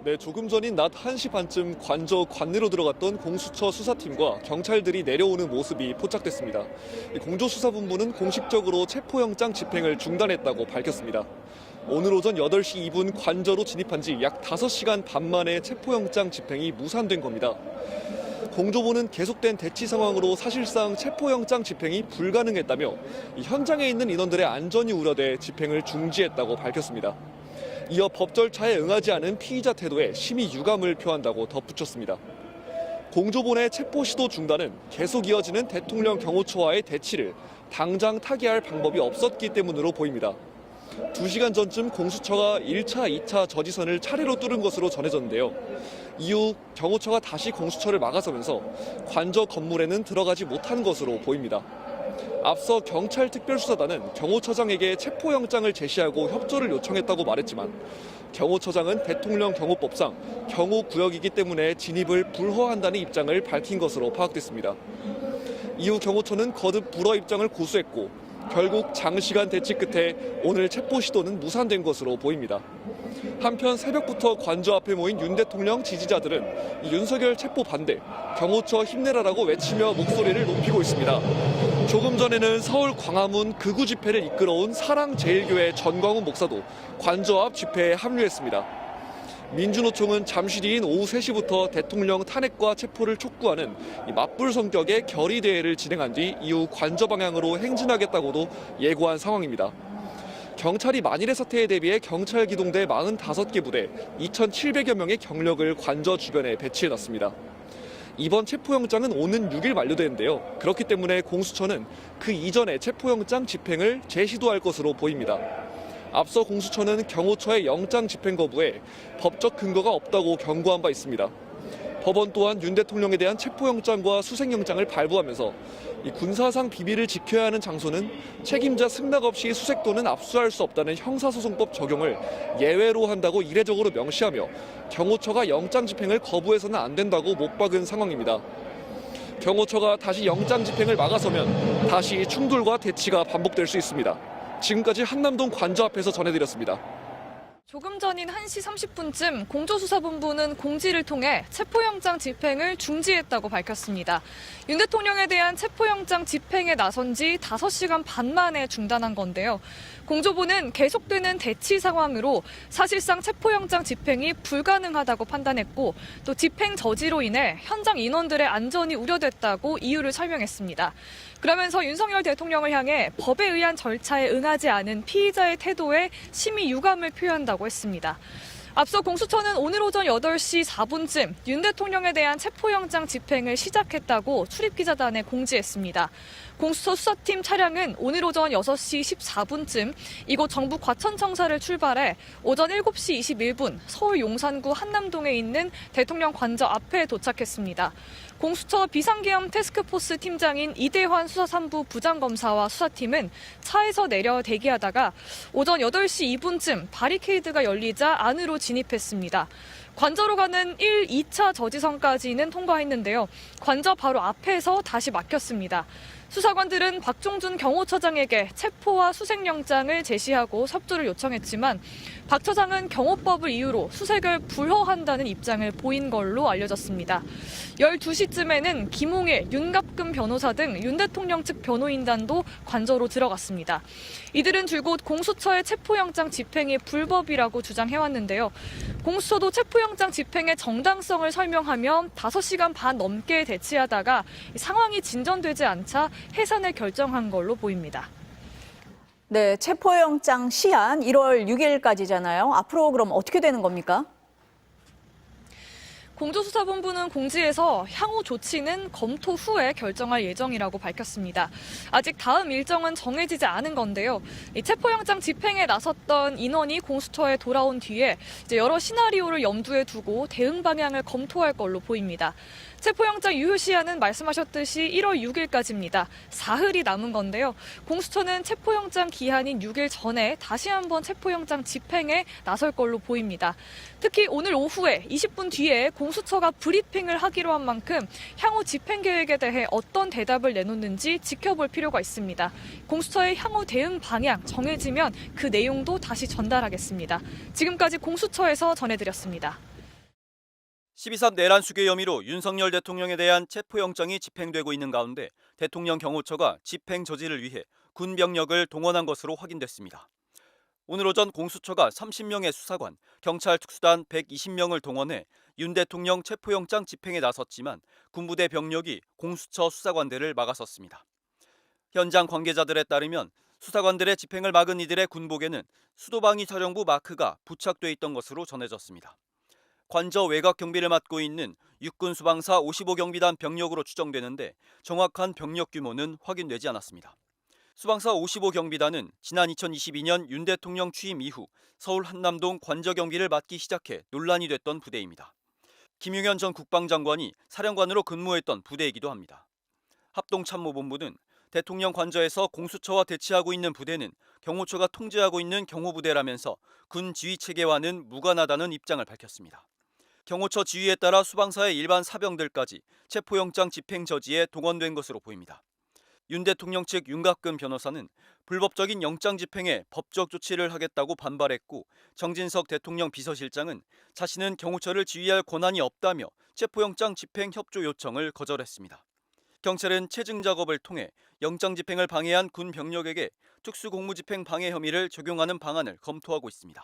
네, 조금 전인 낮 1시 반쯤 관저 관내로 들어갔던 공수처 수사팀과 경찰들이 내려오는 모습이 포착됐습니다. 공조수사본부는 공식적으로 체포영장 집행을 중단했다고 밝혔습니다. 오늘 오전 8시 2분 관저로 진입한 지 약 5시간 반 만에 체포영장 집행이 무산된 겁니다. 공조부는 계속된 대치 상황으로 사실상 체포영장 집행이 불가능했다며 현장에 있는 인원들의 안전이 우려돼 집행을 중지했다고 밝혔습니다. 이어 법 절차에 응하지 않은 피의자 태도에 심히 유감을 표한다고 덧붙였습니다. 공조본의 체포 시도 중단은 계속 이어지는 대통령 경호처와의 대치를 당장 타개할 방법이 없었기 때문으로 보입니다. 2시간 전쯤 공수처가 1차, 2차 저지선을 차례로 뚫은 것으로 전해졌는데요. 이후 경호처가 다시 공수처를 막아서면서 관저 건물에는 들어가지 못한 것으로 보입니다. 앞서 경찰특별수사단은 경호처장에게 체포영장을 제시하고 협조를 요청했다고 말했지만 경호처장은 대통령 경호법상 경호구역이기 때문에 진입을 불허한다는 입장을 밝힌 것으로 파악됐습니다. 이후 경호처는 거듭 불허 입장을 고수했고 결국 장시간 대치 끝에 오늘 체포 시도는 무산된 것으로 보입니다. 한편 새벽부터 관저 앞에 모인 윤 대통령 지지자들은 윤석열 체포 반대, 경호처 힘내라라고 외치며 목소리를 높이고 있습니다. 조금 전에는 서울 광화문 극우 집회를 이끌어온 사랑제일교회 전광훈 목사도 관저 앞 집회에 합류했습니다. 민주노총은 잠시 뒤인 오후 3시부터 대통령 탄핵과 체포를 촉구하는 맞불 성격의 결의대회를 진행한 뒤 이후 관저 방향으로 행진하겠다고도 예고한 상황입니다. 경찰이 만일의 사태에 대비해 경찰 기동대 45개 부대 2,700여 명의 경력을 관저 주변에 배치해놨습니다. 이번 체포영장은 오는 6일 만료되는데요. 그렇기 때문에 공수처는 그 이전에 체포영장 집행을 재시도할 것으로 보입니다. 앞서 공수처는 경호처의 영장 집행 거부에 법적 근거가 없다고 경고한 바 있습니다. 법원 또한 윤 대통령에 대한 체포영장과 수색영장을 발부하면서 이 군사상 비밀을 지켜야 하는 장소는 책임자 승낙 없이 수색 또는 압수할 수 없다는 형사소송법 적용을 예외로 한다고 이례적으로 명시하며 경호처가 영장 집행을 거부해서는 안 된다고 못 박은 상황입니다. 경호처가 다시 영장 집행을 막아서면 다시 충돌과 대치가 반복될 수 있습니다. 지금까지 한남동 관저 앞에서 전해드렸습니다. 조금 전인 1시 30분쯤 공조수사본부는 공지를 통해 체포영장 집행을 중지했다고 밝혔습니다. 윤 대통령에 대한 체포영장 집행에 나선 지 5시간 반 만에 중단한 건데요. 공조부는 계속되는 대치 상황으로 사실상 체포영장 집행이 불가능하다고 판단했고 또 집행 저지로 인해 현장 인원들의 안전이 우려됐다고 이유를 설명했습니다. 그러면서 윤석열 대통령을 향해 법에 의한 절차에 응하지 않은 피의자의 태도에 심히 유감을 표한다고 했습니다. 앞서 공수처는 오늘 오전 8시 4분쯤 윤 대통령에 대한 체포영장 집행을 시작했다고 출입기자단에 공지했습니다. 공수처 수사팀 차량은 오늘 오전 6시 14분쯤 이곳 정부 과천청사를 출발해 오전 7시 21분 서울 용산구 한남동에 있는 대통령 관저 앞에 도착했습니다. 공수처 비상계엄 태스크포스 팀장인 이대환 수사삼부 부장검사와 수사팀은 차에서 내려 대기하다가 오전 8시 2분쯤 바리케이드가 열리자 안으로 진입했습니다. 관저로 가는 1, 2차 저지선까지는 통과했는데요. 관저 바로 앞에서 다시 막혔습니다. 수사관들은 박종준 경호처장에게 체포와 수색영장을 제시하고 협조를 요청했지만 박 처장은 경호법을 이유로 수색을 불허한다는 입장을 보인 걸로 알려졌습니다. 12시쯤에는 김홍일, 윤갑근 변호사 등 윤 대통령 측 변호인단도 관저로 들어갔습니다. 이들은 줄곧 공수처의 체포영장 집행이 불법이라고 주장해왔는데요. 공수처도 체포영장 집행의 정당성을 설명하며 5시간 반 넘게 대치하다가 상황이 진전되지 않자 해산을 결정한 걸로 보입니다. 네, 체포영장 시한 1월 6일까지잖아요. 앞으로 그럼 어떻게 되는 겁니까? 공조수사본부는 공지에서 향후 조치는 검토 후에 결정할 예정이라고 밝혔습니다. 아직 다음 일정은 정해지지 않은 건데요. 이 체포영장 집행에 나섰던 인원이 공수처에 돌아온 뒤에 이제 여러 시나리오를 염두에 두고 대응 방향을 검토할 걸로 보입니다. 체포영장 유효 시한은 말씀하셨듯이 1월 6일까지입니다. 사흘이 남은 건데요. 공수처는 체포영장 기한인 6일 전에 다시 한번 체포영장 집행에 나설 걸로 보입니다. 특히 오늘 오후에 20분 뒤에 공수처가 브리핑을 하기로 한 만큼 향후 집행 계획에 대해 어떤 대답을 내놓는지 지켜볼 필요가 있습니다. 공수처의 향후 대응 방향 정해지면 그 내용도 다시 전달하겠습니다. 지금까지 공수처에서 전해드렸습니다. 12.3 내란 수괴 혐의로 윤석열 대통령에 대한 체포영장이 집행되고 있는 가운데 대통령 경호처가 집행 저지를 위해 군 병력을 동원한 것으로 확인됐습니다. 오늘 오전 공수처가 30명의 수사관, 경찰 특수단 120명을 동원해 윤 대통령 체포영장 집행에 나섰지만 군부대 병력이 공수처 수사관들을 막아섰습니다. 현장 관계자들에 따르면 수사관들의 집행을 막은 이들의 군복에는 수도방위 사령부 마크가 부착돼 있던 것으로 전해졌습니다. 관저 외곽 경비를 맡고 있는 육군 수방사 55경비단 병력으로 추정되는데 정확한 병력 규모는 확인되지 않았습니다. 수방사 55경비단은 지난 2022년 윤 대통령 취임 이후 서울 한남동 관저 경비를 맡기 시작해 논란이 됐던 부대입니다. 김용현 전 국방장관이 사령관으로 근무했던 부대이기도 합니다. 합동참모본부는 대통령 관저에서 공수처와 대치하고 있는 부대는 경호처가 통제하고 있는 경호부대라면서 군 지휘체계와는 무관하다는 입장을 밝혔습니다. 경호처 지휘에 따라 수방사의 일반 사병들까지 체포영장 집행 저지에 동원된 것으로 보입니다. 윤 대통령 측 윤갑근 변호사는 불법적인 영장 집행에 법적 조치를 하겠다고 반발했고, 정진석 대통령 비서실장은 자신은 경호처를 지휘할 권한이 없다며 체포영장 집행 협조 요청을 거절했습니다. 경찰은 체증 작업을 통해 영장 집행을 방해한 군 병력에게 특수공무집행 방해 혐의를 적용하는 방안을 검토하고 있습니다.